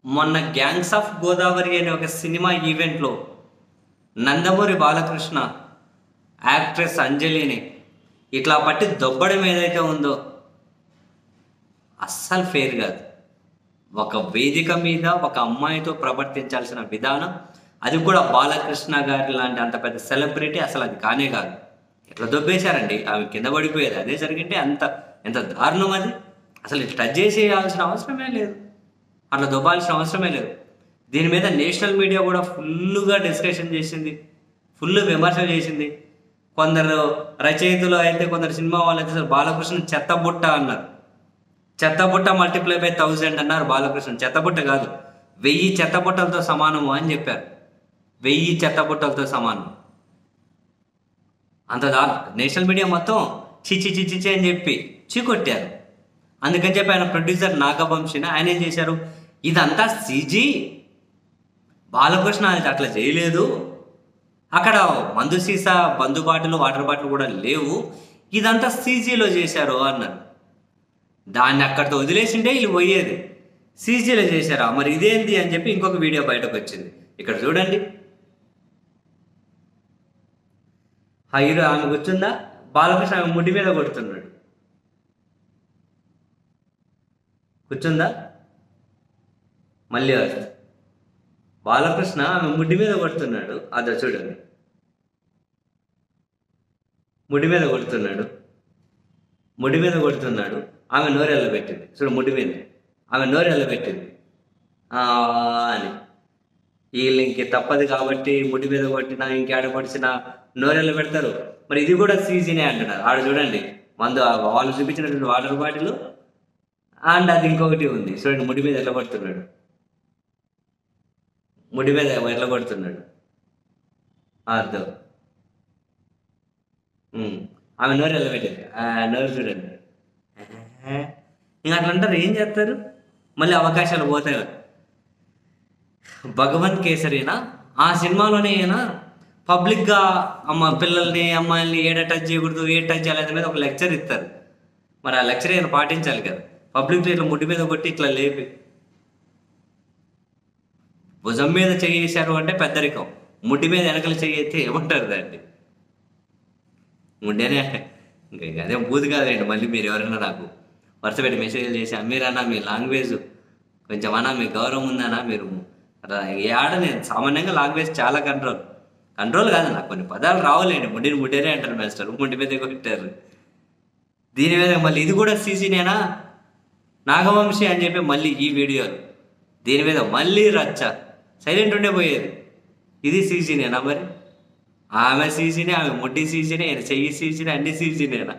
మొన్న gangs of Godavari అనే ఒక సినిమా ఈవెంట్లో నందమూరి బాలకృష్ణ యాక్ట్రెస్ అంజలిని ఇట్లా పట్టి దొబ్బడం ఏదైతే ఉందో అస్సలు ఫెయిర్ కాదు. ఒక వేదిక మీద ఒక అమ్మాయితో ప్రవర్తించాల్సిన విధానం, అది కూడా బాలకృష్ణ గారి లాంటి అంత పెద్ద సెలబ్రిటీ, అసలు అది కానే కాదు. ఎట్లా దొబ్బేశారండి, ఆమె కింద పడిపోయేది. అదే జరిగింటే ఎంత దారుణం అది. అసలు టచ్ చేసేయాల్సిన అవసరమే లేదు, అట్లా దొబ్బాల్సిన అవసరమే లేదు. దీని మీద నేషనల్ మీడియా కూడా ఫుల్గా డిస్కషన్ చేసింది, ఫుల్ విమర్శ చేసింది. కొందరు రచయితలు అయితే, కొందరు సినిమా వాళ్ళు అయితే అసలు బాలకృష్ణ చెత్తబుట్ట అన్నారు. చెత్తబుట్ట మల్టిప్లై బై 1000 అన్నారు బాలకృష్ణ. చెత్తబుట్ట కాదు, 1000 చెత్తబుట్టలతో సమానము అని చెప్పారు. 1000 చెత్తబుట్టలతో సమానం. అంత నేషనల్ మీడియా మొత్తం చిచి అని చెప్పి చీకొట్టారు. అందుకని చెప్పి ఆయన ప్రొడ్యూసర్ నాగవంశిని ఆయన ఏం చేశారు, ఇదంతా సీజీ, బాలకృష్ణ అనేది అట్లా చేయలేదు, అక్కడ మందు సీసా, బందు బాటిల్, వాటర్ బాటిల్ కూడా లేవు, ఇదంతా సీజీలో చేశారు అన్నారు. దాన్ని అక్కడితో వదిలేసింటే వీళ్ళు పోయేది. సీజీలో చేశారా, మరి ఇదేంది అని చెప్పి ఇంకొక వీడియో బయటకు వచ్చింది. ఇక్కడ చూడండి, హీరో ఆమె కూర్చుందా, బాలకృష్ణ ఆమె ముడి మీద కొడుతున్నాడు. కూర్చుందా, మళ్ళీ బాలకృష్ణ ఆమె ముడి మీద కొడుతున్నాడు. అదో చూడండి, ముడి మీద కొడుతున్నాడు, ముడి మీద కొడుతున్నాడు. ఆమె నోరెళ్ళ పెట్టింది చూడు, ముడి మీద ఆమె నోరెళ్ళ పెట్టింది అని. వీళ్ళు ఇంక తప్పదు కాబట్టి ముడి మీద కొట్టినా ఇంకేడ పొడిచినా నోరెళ్ళ పెడతారు. మరి ఇది కూడా సీజీనే అంటున్నారు. ఆడ చూడండి, మందు వాళ్ళు చూపించినటువంటి వాటర్ బాటిల్ అండ్ అది ఇంకొకటి ఉంది చూడండి, ముడి మీద ఎట్లా కొడుతున్నాడు, ముడి మీద ఎట్లా కొడుతున్నాడు. అర్థం ఆమె నోరు ఎలా పెట్టింది, నోరు చూడండి. ఇంకా అట్లా అంటారు, ఏం చేస్తారు, మళ్ళీ అవకాశాలు పోతాయి. భగవంత్ కేసరినా ఆ సినిమాలోనే అయినా పబ్లిక్గా పిల్లల్ని, అమ్మాయిల్ని ఏడ టచ్ చేయకూడదు, ఏ టచ్ చేయాలి మీద ఒక లెక్చర్ ఇస్తారు. మరి ఆ లెక్చర్ అయినా పాటించాలి కదా. పబ్లిక్లో ఇట్లా ముడి మీద కొట్టి ఇట్లా లేపి భుజం మీద చేశారు అంటే పెద్దరికం, ముడి మీద వెనకలు చేయైతే ఏమంటారు దాన్ని, ఉండేనే. ఇంకా అదే బూది కాదండి. మళ్ళీ మీరు ఎవరైనా నాకు వరుస పెట్టి మెసేజ్లు చేసి, మీరన్నా మీ లాంగ్వేజ్ కొంచెం అన్నా మీ గౌరవం ఉందన్నా, మీరు ఏడ నేను సామాన్యంగా లాంగ్వేజ్ చాలా కంట్రోల్ కాదు, నాకు కొన్ని పదాలు రావులేండి. ముడిని ముడేనే అంటారు మాస్టర్, ముడి మీద కొట్టారు. దీని మీద మళ్ళీ ఇది కూడా సీజీనేనా నాగవంశి అని చెప్పి మళ్ళీ ఈ వీడియోలు దీని మీద మళ్ళీ రచ్చ. సైలెంట్ ఉండే పోయేది. ఇది సీజీనేనా మరి? ఆమె సీజీనే, ఆమె ముడ్డి సీజీనే, చెయ్యి సీజీనే, అన్ని సీజీనేనా?